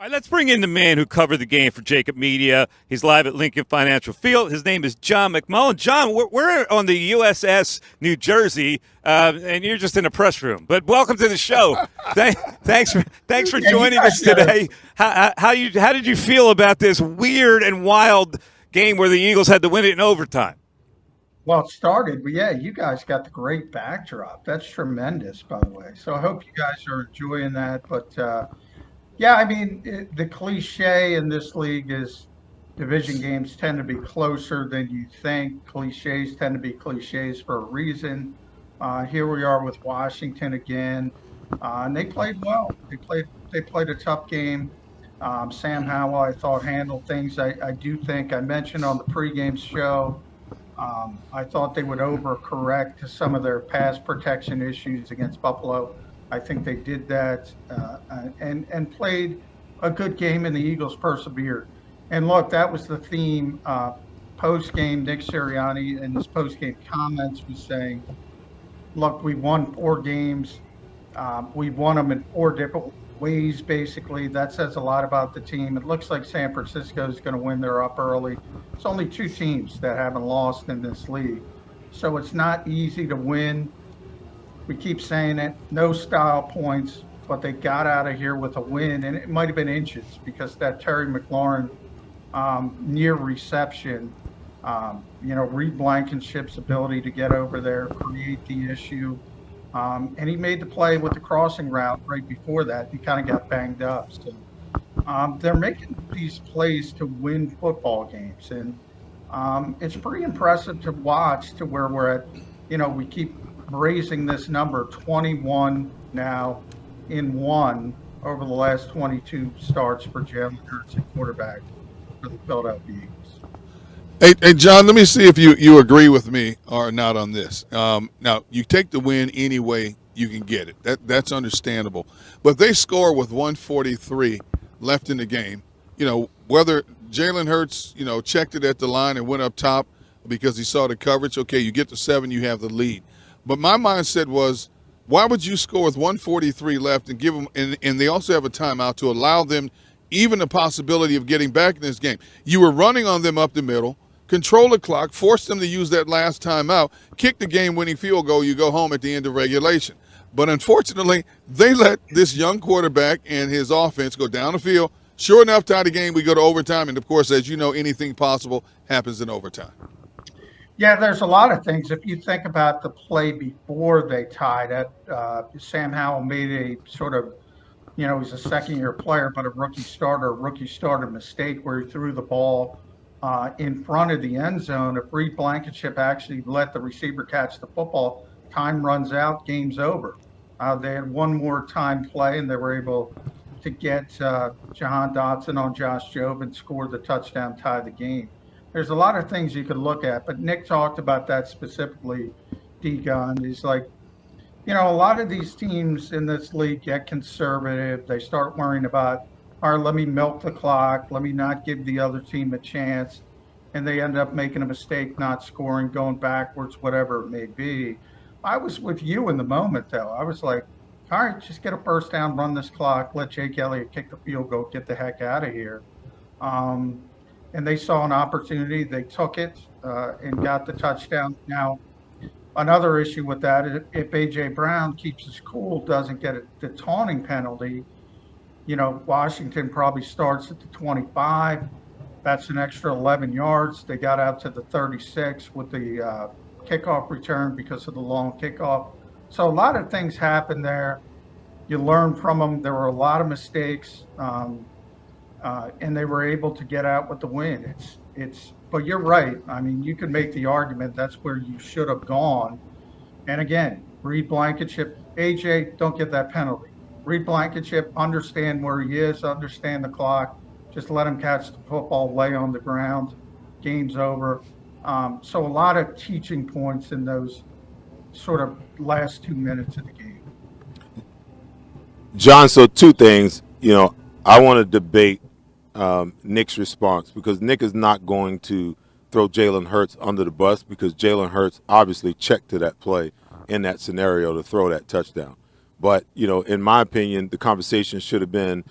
All right, let's bring in the man who covered the game for JAKIB Media. He's live at Lincoln Financial Field. His name is John McMullen. John, we're on the USS New Jersey, and you're just in a press room. But welcome to the show. Thanks for joining us today. How did you feel about this weird and wild game where the Eagles had to win it in overtime? Well, it started, but yeah, you guys got the great backdrop. That's tremendous, by the way. So I hope you guys are enjoying that. But yeah, I mean, the cliche in this league is division games tend to be closer than you think. Cliches tend to be cliches for a reason. Here we are with Washington again, and they played well. They played a tough game. Sam Howell, I thought, handled things. I do think I mentioned on the pregame show. I thought they would overcorrect to some of their pass protection issues against Buffalo. I think they did that and played a good game, and the Eagles persevered. And look, that was the theme post-game. Nick Sirianni in his post-game comments was saying, look, we won 4 games. We won them in 4 different ways, basically. That says a lot about the team. It looks like San Francisco is going to win. They're up early. It's only 2 teams that haven't lost in this league. So it's not easy to win. We keep saying it, no style points, but they got out of here with a win, and it might have been inches because that Terry McLaurin near reception, Reed Blankenship's ability to get over there, create the issue. And he made the play with the crossing route right before that. He kind of got banged up. So they're making these plays to win football games. And it's pretty impressive to watch to where we're at. We keep raising this number 21 now in 1 over the last 22 starts for Jalen Hurts at quarterback for the Philadelphia Eagles. Hey, John, let me see if you agree with me or not on this. Now, you take the win any way you can get it. That's understandable. But they score with 1:43 left in the game. Whether Jalen Hurts, checked it at the line and went up top because he saw the coverage, okay, you get to 7, you have the lead. But my mindset was, why would you score with 1:43 left and give them – and they also have a timeout to allow them even the possibility of getting back in this game. You were running on them up the middle, control the clock, force them to use that last timeout, kick the game-winning field goal, you go home at the end of regulation. But unfortunately, they let this young quarterback and his offense go down the field. Sure enough, tie the game, we go to overtime. And, of course, as you know, anything possible happens in overtime. Yeah, there's a lot of things. If you think about the play before they tied it, Sam Howell made a sort of, he's a second-year player, but a rookie starter mistake where he threw the ball in front of the end zone. If Reed Blankenship actually let the receiver catch the football, time runs out, game's over. They had one more time play, and they were able to get Jahan Dotson on Josh Jobe and score the touchdown, tie the game. There's a lot of things you could look at, but Nick talked about that specifically, D-Gun. He's like, a lot of these teams in this league get conservative. They start worrying about, all right, let me milk the clock. Let me not give the other team a chance. And they end up making a mistake, not scoring, going backwards, whatever it may be. I was with you in the moment, though. I was like, all right, just get a first down, run this clock, let Jake Elliott kick the field goal, get the heck out of here. And they saw an opportunity. They took it and got the touchdown. Now, another issue with that, if A.J. Brown keeps his cool, doesn't get the taunting penalty, Washington probably starts at the 25. That's an extra 11 yards. They got out to the 36 with the kickoff return because of the long kickoff. So a lot of things happened there. You learn from them. There were a lot of mistakes. And they were able to get out with the win. But you're right. I mean, you could make the argument that's where you should have gone. And again, Reed Blankenship, AJ, don't get that penalty. Reed Blankenship, understand where he is, understand the clock. Just let him catch the football, lay on the ground. Game's over. So a lot of teaching points in those sort of last 2 minutes of the game. John, so 2 things. I want to debate Nick's response because Nick is not going to throw Jalen Hurts under the bus because Jalen Hurts obviously checked to that play in that scenario to throw that touchdown. But, in my opinion, the conversation should have been,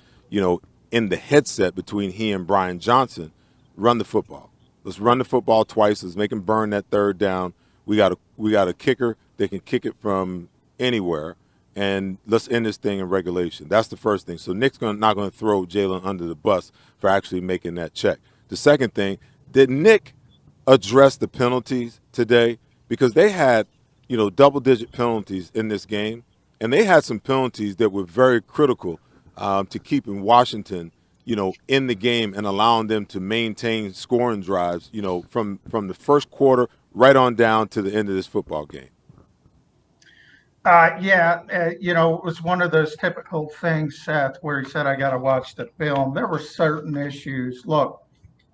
in the headset between he and Brian Johnson, run the football. Let's run the football twice. Let's make him burn that third down. We got a kicker that can kick it from anywhere, and let's end this thing in regulation. That's the first thing. So Nick's not going to throw Jalen under the bus for actually making that check. The second thing, did Nick address the penalties today? Because they had, double-digit penalties in this game, and they had some penalties that were very critical to keeping Washington, in the game and allowing them to maintain scoring drives, from the first quarter right on down to the end of this football game. It was one of those typical things, Seth, where he said, I got to watch the film. There were certain issues. Look,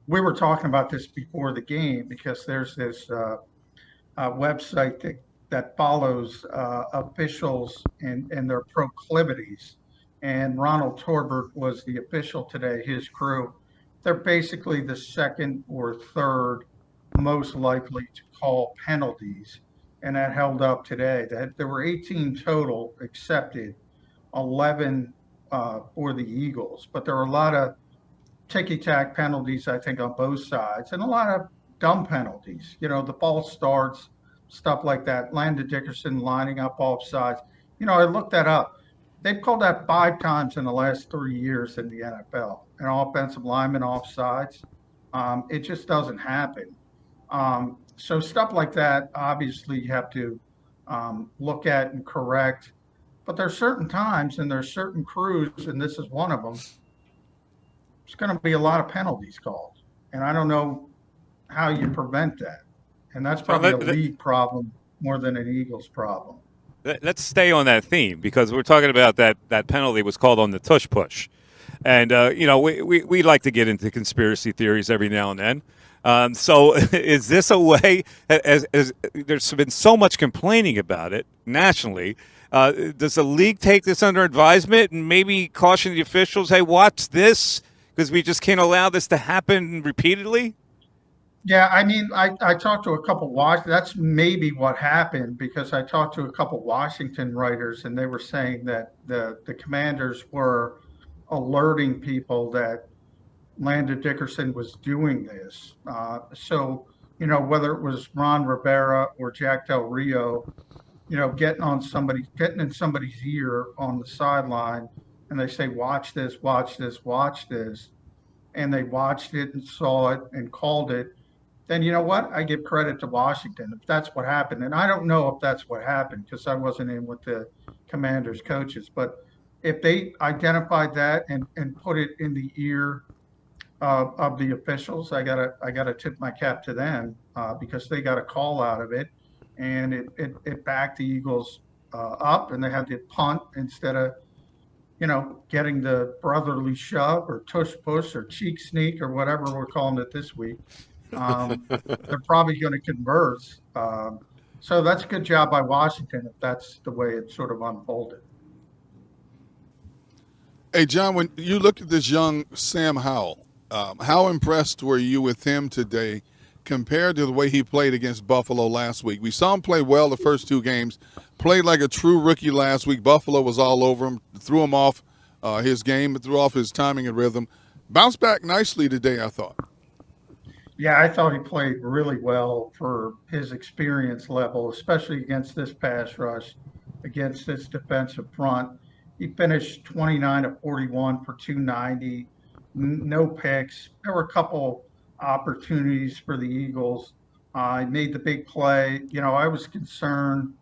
we were talking about this before the game because there's this website that follows officials and their proclivities. And Ronald Torbert was the official today, his crew. They're basically the second or third most likely to call penalties. And that held up today. There were 18 total accepted, 11 for the Eagles. But there were a lot of ticky-tack penalties, I think, on both sides, and a lot of dumb penalties. The false starts, stuff like that. Landon Dickerson lining up off sides. I looked that up. They've called that 5 times in the last 3 years in the NFL. An offensive lineman off sides. It just doesn't happen. So stuff like that, obviously, you have to look at and correct. But there's certain times and there's certain crews, and this is one of them, there's going to be a lot of penalties called. And I don't know how you prevent that. And that's probably a league problem more than an Eagles problem. Let's stay on that theme because we're talking about that penalty was called on the Tush push. And, we like to get into conspiracy theories every now and then. So is this a way, as there's been so much complaining about it nationally, does the league take this under advisement and maybe caution the officials, hey, watch this, because we just can't allow this to happen repeatedly? Yeah, I talked to a couple that's maybe what happened because I talked to a couple Washington writers and they were saying that the Commanders were alerting people that Landon Dickerson was doing this. So, whether it was Ron Rivera or Jack Del Rio, getting in somebody's ear on the sideline and they say, watch this, watch this, watch this. And they watched it and saw it and called it. Then you know what? I give credit to Washington if that's what happened. And I don't know if that's what happened because I wasn't in with the Commanders coaches. But if they identified that and put it in the ear of the officials, I gotta tip my cap to them because they got a call out of it, and it backed the Eagles up, and they had to punt instead of getting the brotherly shove or tush push or cheek sneak or whatever we're calling it this week. They're probably going to converse. So that's a good job by Washington if that's the way it sort of unfolded. Hey, John, when you look at this young Sam Howell, how impressed were you with him today compared to the way he played against Buffalo last week? We saw him play well the first 2 games, played like a true rookie last week. Buffalo was all over him, threw him off his game, threw off his timing and rhythm. Bounced back nicely today, I thought. Yeah, I thought he played really well for his experience level, especially against this pass rush, against this defensive front. He finished 29 of 41 for 290, no picks. There were a couple opportunities for the Eagles. He made the big play. I was concerned.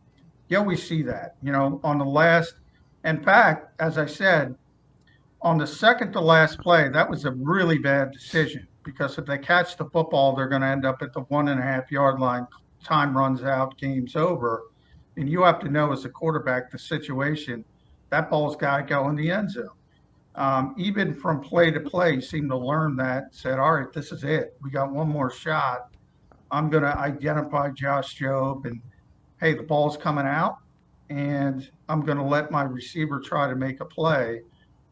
You always see that, on the last. In fact, as I said, on the second to last play, that was a really bad decision because if they catch the football, they're going to end up at the 1.5 yard line. Time runs out, game's over. And you have to know as a quarterback the situation. That ball's got to go in the end zone. Even from play to play, seemed to learn that, said, all right, this is it. We got one more shot. I'm going to identify Josh Jobe and, hey, the ball's coming out, and I'm going to let my receiver try to make a play.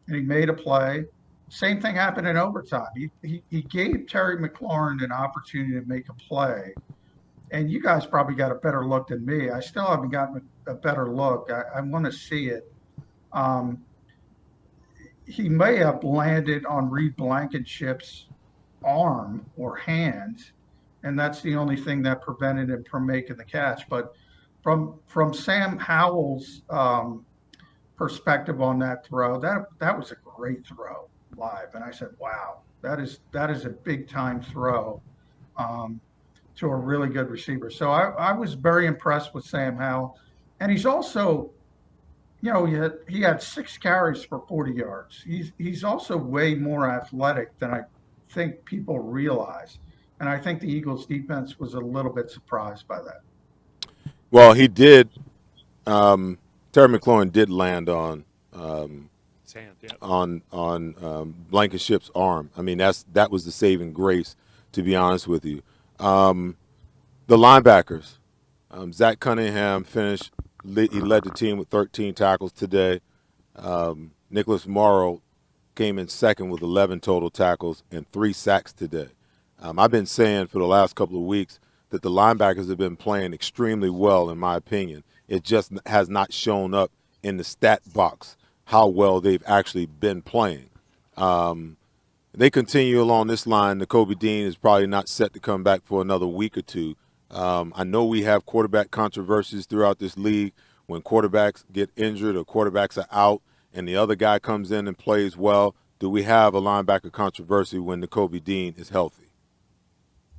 And he made a play. Same thing happened in overtime. He gave Terry McLaurin an opportunity to make a play. And you guys probably got a better look than me. I still haven't gotten a better look. I want to see it. he may have landed on Reed Blankenship's arm or hand, and that's the only thing that prevented him from making the catch. But from Sam Howell's perspective on that throw, that was a great throw live, and I said, "Wow, that is a big time throw um, to a really good receiver." So I was very impressed with Sam Howell, and he's also, he had 6 carries for 40 yards. He's also way more athletic than I think people realize, and I think the Eagles' defense was a little bit surprised by that. Well, he did. Terry McLaurin did land on Sand, yeah. Blankenship's arm. I mean, that was the saving grace, to be honest with you. The linebackers, Zach Cunningham finished. He led the team with 13 tackles today. Nicholas Morrow came in second with 11 total tackles and 3 sacks today. I've been saying for the last couple of weeks that the linebackers have been playing extremely well, in my opinion. It just has not shown up in the stat box how well they've actually been playing. They continue along this line. Nakobe Dean is probably not set to come back for another week or two. I know we have quarterback controversies throughout this league when quarterbacks get injured or quarterbacks are out and the other guy comes in and plays well. Do we have a linebacker controversy when Nakobe Dean is healthy?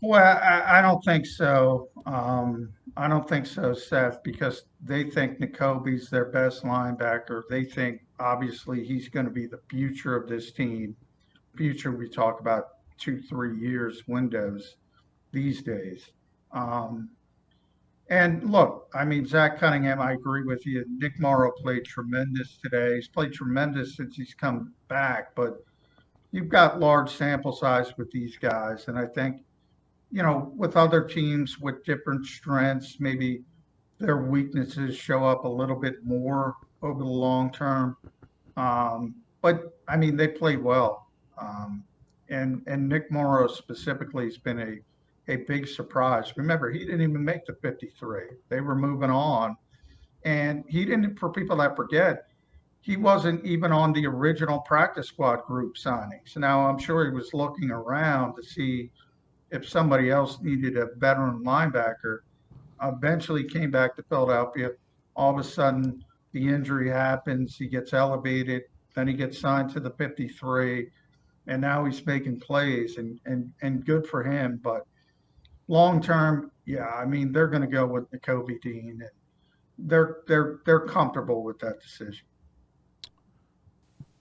Well, I don't think so. I don't think so, Seth, because they think Nakobe's their best linebacker. They think obviously he's going to be the future of this team. Future, we talk about 2-3 years windows these days. Um, and look, I mean, Zach Cunningham, I agree with you. Nick Morrow played tremendous today. He's played tremendous since he's come back, but you've got large sample size with these guys. And I think, with other teams with different strengths, maybe their weaknesses show up a little bit more over the long term. But I mean, they played well. And Nick Morrow specifically has been a big surprise. Remember, he didn't even make the 53. They were moving on. And he didn't, for people that forget, he wasn't even on the original practice squad group signings. Now, I'm sure he was looking around to see if somebody else needed a veteran linebacker. Eventually came back to Philadelphia. All of a sudden, the injury happens. He gets elevated. Then he gets signed to the 53. And now he's making plays, and good for him. But long term, yeah, I mean, they're going to go with Nakobe Dean. And they're comfortable with that decision.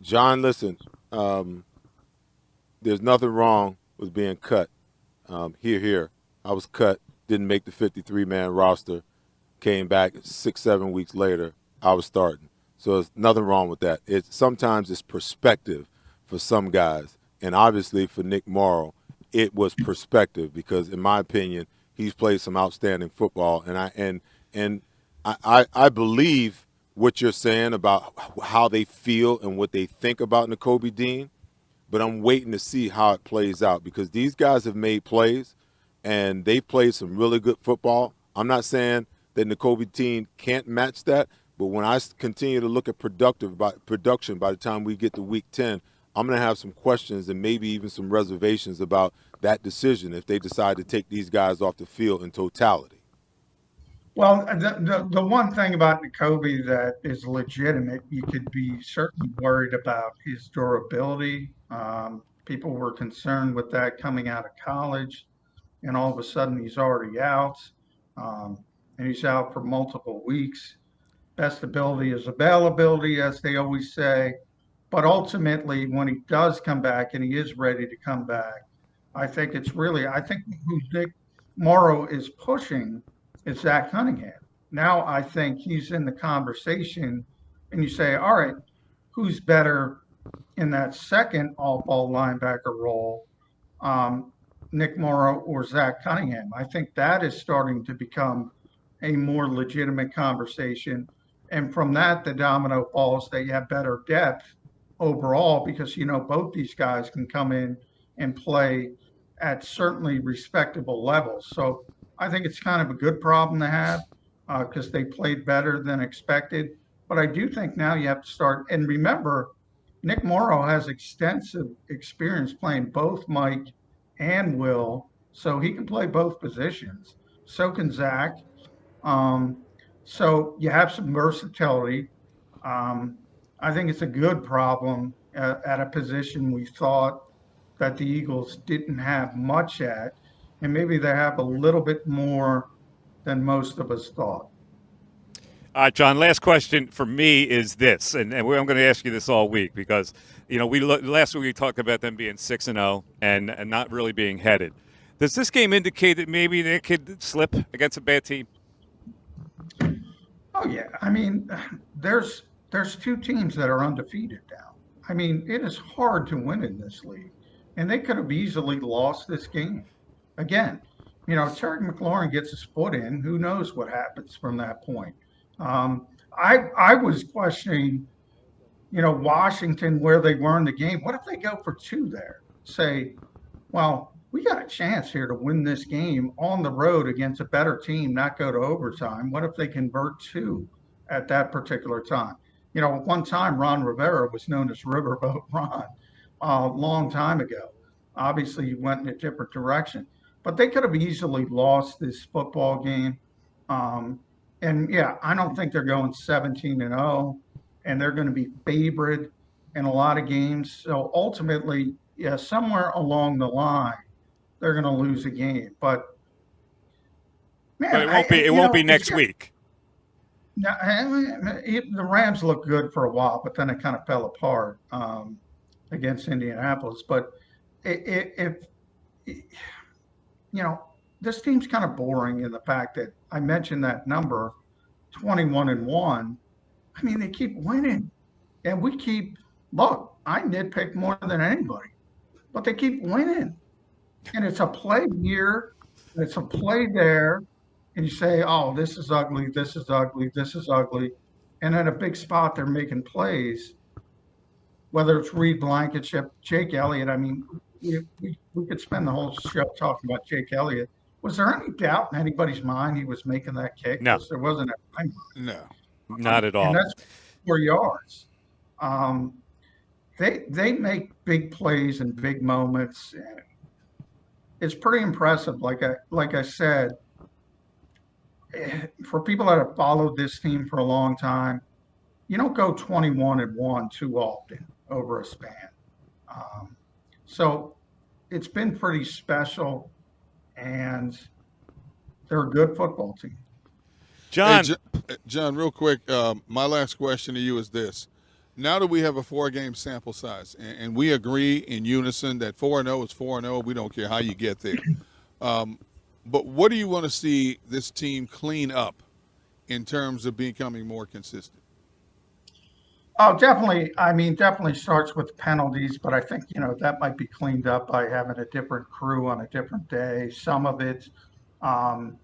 John, listen, there's nothing wrong with being cut. Here. I was cut, didn't make the 53-man roster, came back 6-7 weeks later, I was starting. So there's nothing wrong with that. Sometimes it's perspective for some guys. And obviously for Nick Morrow, it was perspective because, in my opinion, he's played some outstanding football. And I believe what you're saying about how they feel and what they think about Nakobe Dean, but I'm waiting to see how it plays out because these guys have made plays and they've played some really good football. I'm not saying that Nakobe Dean can't match that, but when I continue to look at production by the time we get to week 10, I'm going to have some questions and maybe even some reservations about that decision if they decide to take these guys off the field in totality. Well, the one thing about Nakobe that is legitimate, you could be certainly worried about his durability. People were concerned with that coming out of college, and all of a sudden he's already out, and he's out for multiple weeks. Best ability is availability, as they always say. But ultimately, when he does come back and he is ready to come back, I think who Nick Morrow is pushing is Zach Cunningham. Now I think he's in the conversation, and you say, all right, who's better in that second all-ball linebacker role, Nick Morrow or Zach Cunningham? I think that is starting to become a more legitimate conversation. And from that, the domino falls that you have better depth overall because, both these guys can come in and play at certainly respectable levels. So I think it's kind of a good problem to have because they played better than expected. But I do think now you have to start. And remember, Nick Morrow has extensive experience playing both Mike and Will, so he can play both positions. So can Zach. Um, so you have some versatility. Um, I think it's a good problem at a position we thought that the Eagles didn't have much at, and maybe they have a little bit more than most of us thought. All right, John, last question for me is this, and I'm going to ask you this all week because, last week we talked about them being 6-0 and not really being headed. Does this game indicate that maybe they could slip against a bad team? Oh, yeah. I mean, there's two teams that are undefeated now. I mean, it is hard to win in this league, and they could have easily lost this game. Again, Terry McLaurin gets his foot in. Who knows what happens from that point? I was questioning, Washington where they were in the game. What if they go for two there? Say, well, we got a chance here to win this game on the road against a better team, not go to overtime. What if they convert two at that particular time? One time Ron Rivera was known as Riverboat Ron a long time ago. Obviously, he went in a different direction, but they could have easily lost this football game. And yeah, I don't think they're going 17-0, and they're going to be favored in a lot of games. So ultimately, yeah, somewhere along the line, they're going to lose a game. But man, But it won't be next week. Now, the Rams looked good for a while, but then it kind of fell apart against Indianapolis. But if this team's kind of boring in the fact that I mentioned that number, 21-1. I mean, they keep winning, and we keep. Look, I nitpick more than anybody, but they keep winning, and it's a play here, and it's a play there, and you say, "Oh, this is ugly. This is ugly. This is ugly," and at a big spot, they're making plays. Whether it's Reed Blankenship, Jake Elliott. I mean, we could spend the whole show talking about Jake Elliott. Was there any doubt in anybody's mind he was making that kick? No. There wasn't. No. Not at all. And that's 4 yards. They make big plays and big moments. It's pretty impressive. Like I said, for people that have followed this team for a long time, you don't go 21-1 too often over a span. So it's been pretty special, and they're a good football team. John. Hey, John, real quick, my last question to you is this. Now that we have a 4-game sample size, and we agree in unison that 4-0 is 4-0, we don't care how you get there. But what do you want to see this team clean up in terms of becoming more consistent? Oh, definitely. I mean, definitely starts with penalties, but I think, that might be cleaned up by having a different crew on a different day. Some of it, and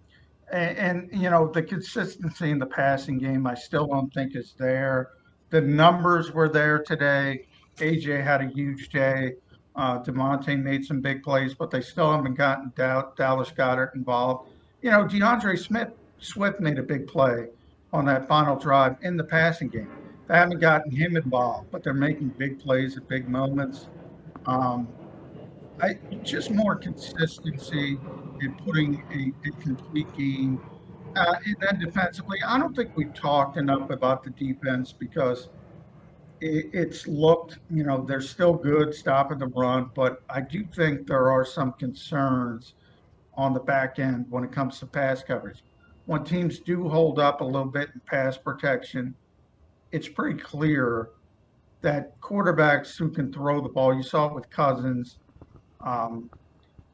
the consistency in the passing game, I still don't think is there. The numbers were there today. AJ had a huge day. DeMonte made some big plays, but they still haven't gotten Dallas Goedert involved. DeAndre Swift made a big play on that final drive in the passing game. They haven't gotten him involved, but they're making big plays at big moments. Just more consistency in putting a complete game. And then defensively, I don't think we've talked enough about the defense because it's looked, they're still good stopping the run, but I do think there are some concerns on the back end when it comes to pass coverage. When teams do hold up a little bit in pass protection, it's pretty clear that quarterbacks who can throw the ball, you saw it with Cousins,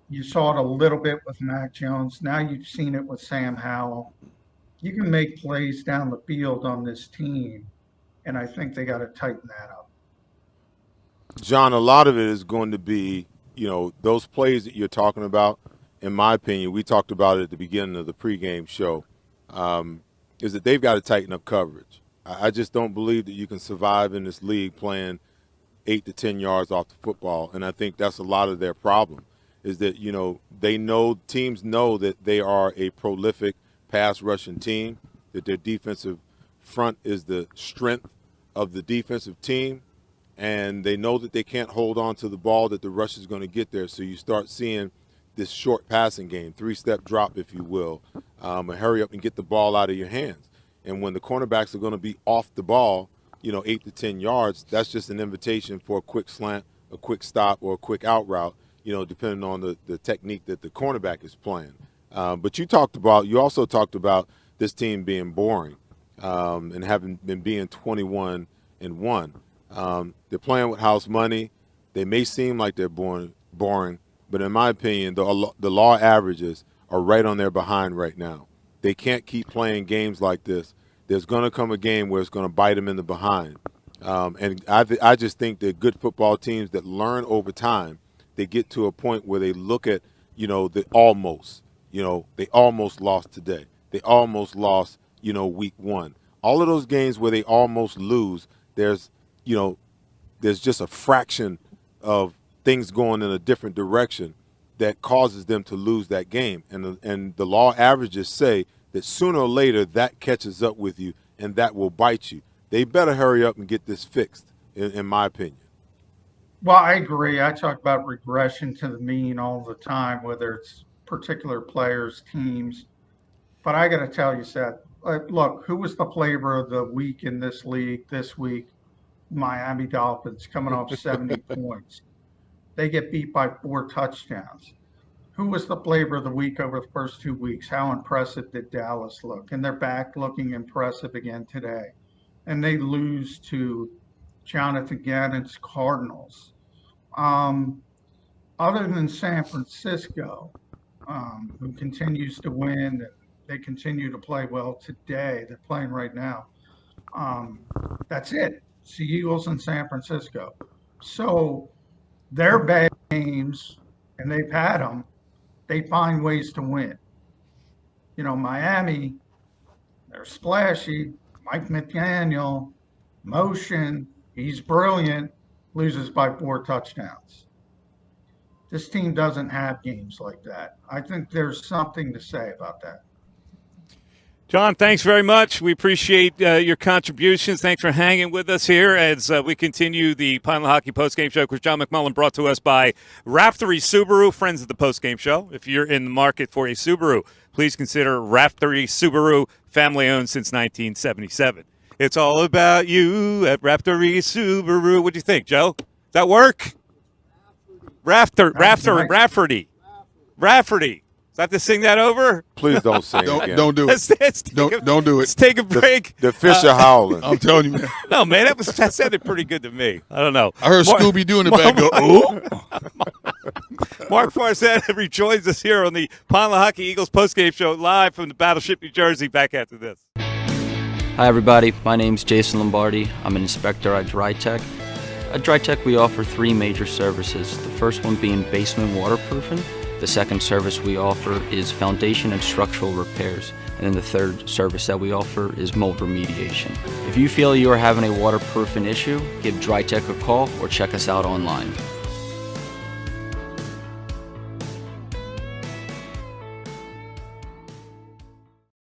you saw it a little bit with Mac Jones. Now you've seen it with Sam Howell. You can make plays down the field on this team, and I think they got to tighten that up. John, a lot of it is going to be, those plays that you're talking about, in my opinion, we talked about it at the beginning of the pregame show, is that they've got to tighten up coverage. I just don't believe that you can survive in this league playing 8 to 10 yards off the football, and I think that's a lot of their problem is that, teams know that they are a prolific pass rushing team, that their defensive front is the strength of the defensive team, and they know that they can't hold on to the ball, that the rush is going to get there. So you start seeing this short passing game, 3-step drop, if you will, and hurry up and get the ball out of your hands. And when the cornerbacks are going to be off the ball, 8 to 10 yards, that's just an invitation for a quick slant, a quick stop, or a quick out route, depending on the technique that the cornerback is playing. But you also talked about this team being boring and having been being 21-1. They're playing with house money. They may seem like they're boring, but in my opinion, the law averages are right on their behind right now. They can't keep playing games like this. There's going to come a game where it's going to bite them in the behind. And I just think that good football teams that learn over time, they get to a point where they look at, the almost. They almost lost today. They almost lost, week 1. All of those games where they almost lose, there's just a fraction of things going in a different direction that causes them to lose that game. And the law averages say that sooner or later that catches up with you and that will bite you. They better hurry up and get this fixed, in my opinion. Well, I agree. I talk about regression to the mean all the time, whether it's particular players, teams. But I got to tell you, Seth, look, who was the flavor of the week in this league this week? Miami Dolphins coming off 70 points. They get beat by 4 touchdowns. Who was the flavor of the week over the first 2 weeks? How impressive did Dallas look? And they're back looking impressive again today. And they lose to Jonathan Gannon's Cardinals. Other than San Francisco, who continues to win, they continue to play well today. They're playing right now. That's it. It's the Eagles and San Francisco. So they're bad games, and they've had them. They find ways to win. Miami, they're splashy. Mike McDaniel, motion, he's brilliant, loses by 4 touchdowns. This team doesn't have games like that. I think there's something to say about that. John, thanks very much. We appreciate your contributions. Thanks for hanging with us here as we continue the Pine Hockey Postgame Show, which John McMullen brought to us by Raftery Subaru, friends of the Postgame Show. If you're in the market for a Subaru, please consider Raftery Subaru, family-owned since 1977. It's all about you at Raftery Subaru. What do you think, Joe? Does that work? Rafferty. Is that to sing that over? Please don't sing again. Don't do it. Don't do it. Let's take a break. The fish are howling. I'm telling you, man. No, man, that sounded pretty good to me. I don't know. I heard Scooby-Doo in the back go, ooh. Mark Farzetta rejoins us here on the Pine Hockey Eagles postgame show live from the Battleship, New Jersey. Back after this. Hi, everybody. My name's Jason Lombardi. I'm an inspector at DryTech. At DryTech, we offer 3 major services. The first one being basement waterproofing. The second service we offer is foundation and structural repairs. And then the third service that we offer is mold remediation. If you feel you are having a waterproofing issue, give DryTech a call or check us out online.